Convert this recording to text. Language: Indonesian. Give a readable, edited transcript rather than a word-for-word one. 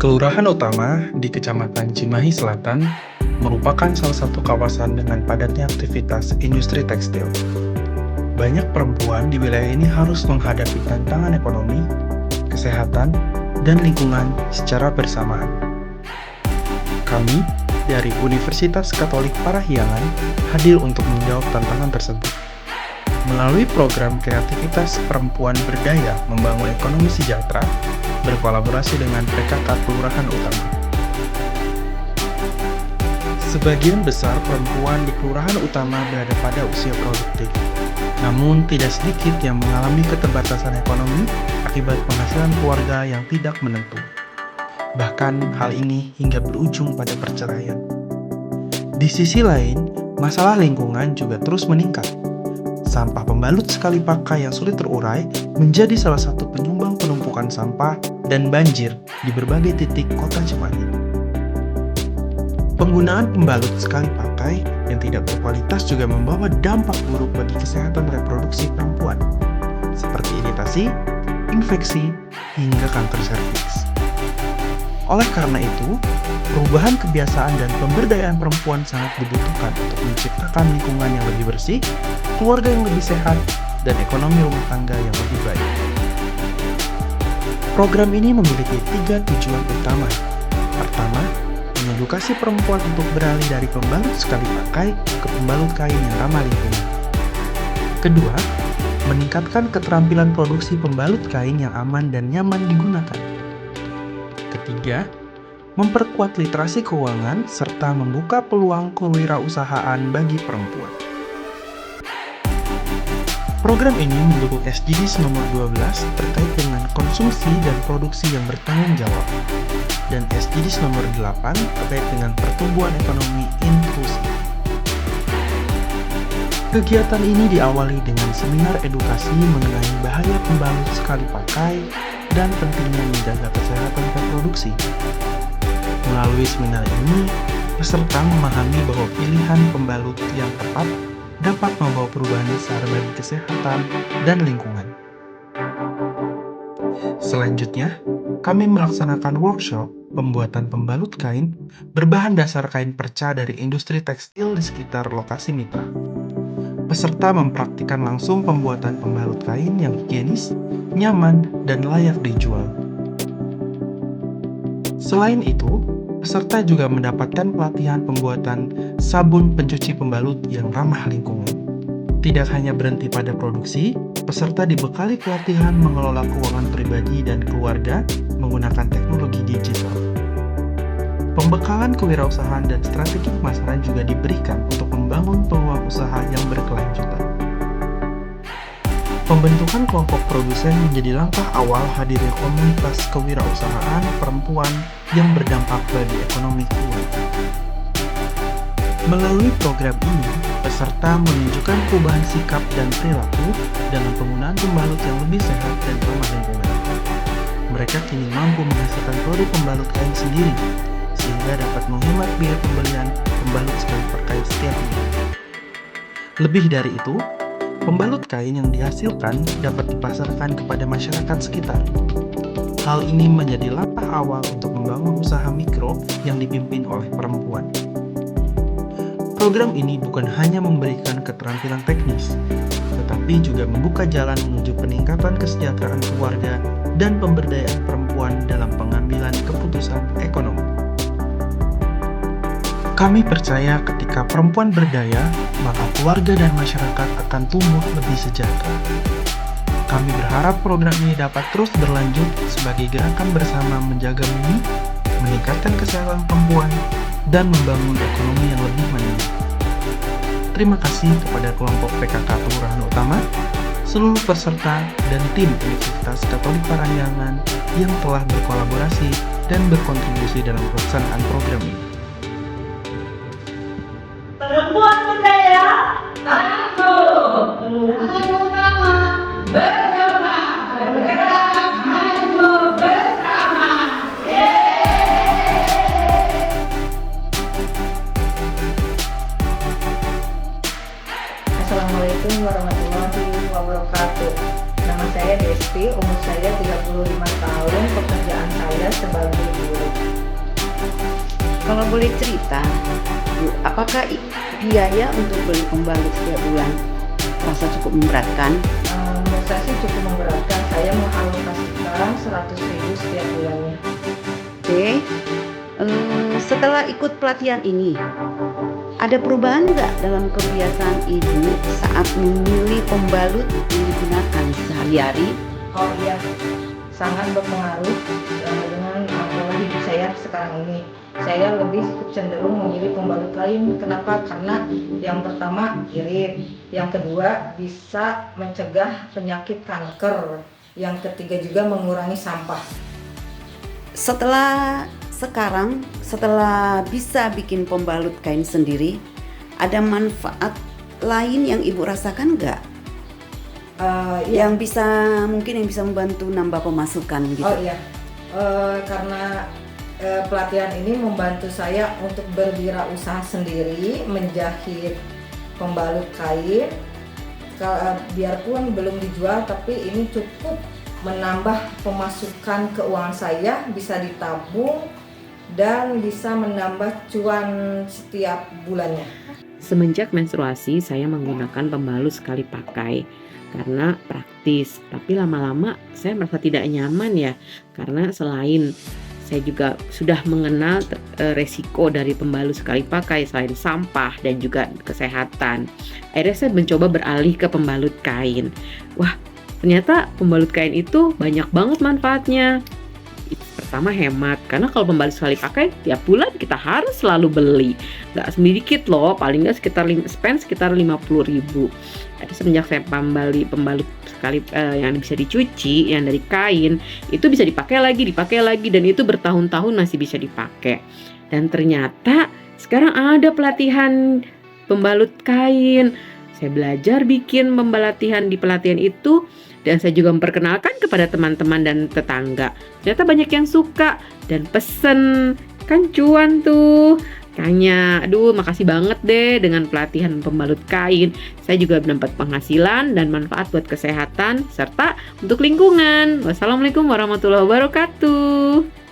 Kelurahan Utama di Kecamatan Cimahi Selatan merupakan salah satu kawasan dengan padatnya aktivitas industri tekstil. Banyak perempuan di wilayah ini harus menghadapi tantangan ekonomi, kesehatan, dan lingkungan secara bersamaan. Kami dari Universitas Katolik Parahyangan hadir untuk menjawab tantangan tersebut. Melalui program kreativitas perempuan berdaya membangun ekonomi sejahtera, berkolaborasi dengan PKK Kelurahan Utama. Sebagian besar perempuan di Kelurahan Utama berada pada usia produktif. Namun tidak sedikit yang mengalami keterbatasan ekonomi akibat penghasilan keluarga yang tidak menentu. Bahkan hal ini hingga berujung pada perceraian. Di sisi lain, masalah lingkungan juga terus meningkat. Sampah pembalut sekali pakai yang sulit terurai menjadi salah satu penyumbang penumpukan sampah dan banjir di berbagai titik kota Cimahi. Penggunaan pembalut sekali pakai yang tidak berkualitas juga membawa dampak buruk bagi kesehatan reproduksi perempuan, seperti iritasi, infeksi, hingga kanker serviks. Oleh karena itu, perubahan kebiasaan dan pemberdayaan perempuan sangat dibutuhkan untuk menciptakan lingkungan yang lebih bersih, keluarga yang lebih sehat, dan ekonomi rumah tangga yang lebih baik. Program ini memiliki 3 tujuan utama. Pertama, mengedukasi perempuan untuk beralih dari pembalut sekali pakai ke pembalut kain yang ramah lingkungan. Kedua, meningkatkan keterampilan produksi pembalut kain yang aman dan nyaman digunakan. Ketiga, memperkuat literasi keuangan serta membuka peluang kewirausahaan bagi perempuan. Program ini mendukung SDGs nomor 12 terkait dengan konsumsi dan produksi yang bertanggung jawab, dan SDGs nomor 8 terkait dengan pertumbuhan ekonomi inklusif. Kegiatan ini diawali dengan seminar edukasi mengenai bahaya pembalut sekali pakai dan pentingnya menjaga kesehatan reproduksi. Melalui seminar ini, peserta memahami bahwa pilihan pembalut yang tepat dapat membawa perubahan besar bagi kesehatan dan lingkungan. Selanjutnya, kami melaksanakan workshop pembuatan pembalut kain berbahan dasar kain perca dari industri tekstil di sekitar lokasi mitra. Peserta mempraktikkan langsung pembuatan pembalut kain yang higienis, nyaman, dan layak dijual. Selain itu, peserta juga mendapatkan pelatihan pembuatan sabun pencuci pembalut yang ramah lingkungan. Tidak hanya berhenti pada produksi, peserta dibekali pelatihan mengelola keuangan pribadi dan keluarga menggunakan teknologi digital. Pembekalan kewirausahaan dan strategi pemasaran juga diberikan untuk membangun peluang usaha yang berkelanjutan. Pembentukan kelompok produsen menjadi langkah awal hadirnya komunitas kewirausahaan perempuan yang berdampak bagi ekonomi keluarga. Melalui program ini, peserta menunjukkan perubahan sikap dan perilaku dalam penggunaan pembalut yang lebih sehat dan ramah lingkungan. Mereka kini mampu menghasilkan produk pembalut kain sendiri, sehingga dapat menghemat biaya pembelian pembalut sekali pakai setiap minggu. Lebih dari itu, pembalut kain yang dihasilkan dapat dipasarkan kepada masyarakat sekitar. Hal ini menjadi langkah awal untuk membangun usaha mikro yang dipimpin oleh perempuan. Program ini bukan hanya memberikan keterampilan teknis, tetapi juga membuka jalan menuju peningkatan kesejahteraan keluarga dan pemberdayaan perempuan dalam pengambilan keputusan ekonomi. Kami percaya ketika perempuan berdaya, maka keluarga dan masyarakat akan tumbuh lebih sejahtera. Kami berharap program ini dapat terus berlanjut sebagai gerakan bersama menjaga bumi, meningkatkan kesehatan perempuan, dan membangun ekonomi yang lebih mandiri. Terima kasih kepada kelompok PKK Kelurahan Utama, seluruh peserta, dan tim Universitas Katolik Parahyangan yang telah berkolaborasi dan berkontribusi dalam pelaksanaan program ini. Perempuan berdaya, aku Utama bergerak, maju bersama. Assalamualaikum warahmatullahi wabarakatuh. Nama saya Desti, umur saya 35 tahun, pekerjaan saya sebagai guru. Kalau boleh cerita, Bu, apakah biaya untuk beli pembalut setiap bulan rasa cukup memberatkan? Menurut saya sih cukup memberatkan. Saya mengalokasikan 100.000 setiap bulannya. Oke, setelah ikut pelatihan ini, ada perubahan nggak dalam kebiasaan Ibu saat memilih pembalut yang digunakan sehari-hari? Oh iya, sangat berpengaruh dengan pola hidup saya sekarang ini. Saya lebih cenderung memilih pembalut lain. Kenapa? Karena yang pertama irit, yang kedua bisa mencegah penyakit kanker, yang ketiga juga mengurangi sampah. Setelah bisa bikin pembalut kain sendiri, ada manfaat lain yang Ibu rasakan nggak? Yang bisa membantu nambah pemasukan gitu. Oh iya, karena pelatihan ini membantu saya untuk berwirausaha sendiri, menjahit pembalut kain. Biarpun belum dijual, tapi ini cukup menambah pemasukan keuangan saya, bisa ditabung dan bisa menambah cuan setiap bulannya. Semenjak menstruasi, saya menggunakan pembalut sekali pakai karena praktis. Tapi lama-lama saya merasa tidak nyaman ya, karena selain saya juga sudah mengenal resiko dari pembalut sekali pakai selain sampah dan juga kesehatan. Akhirnya saya mencoba beralih ke pembalut kain. Wah, ternyata pembalut kain itu banyak banget manfaatnya. Pertama, hemat, karena kalau pembalut sekali pakai tiap bulan kita harus selalu beli, nggak sedikit loh, paling nggak sekitar 50.000. Jadi semenjak saya pembalut sekali yang bisa dicuci, yang dari kain, itu bisa dipakai lagi, dan itu bertahun-tahun masih bisa dipakai. Dan ternyata sekarang ada pelatihan pembalut kain. Saya belajar bikin pelatihan itu, dan saya juga memperkenalkan kepada teman-teman dan tetangga. Ternyata banyak yang suka dan pesen, kan cuan tuh. Makanya, makasih banget deh dengan pelatihan pembalut kain. Saya juga mendapat penghasilan dan manfaat buat kesehatan serta untuk lingkungan. Wassalamualaikum warahmatullahi wabarakatuh.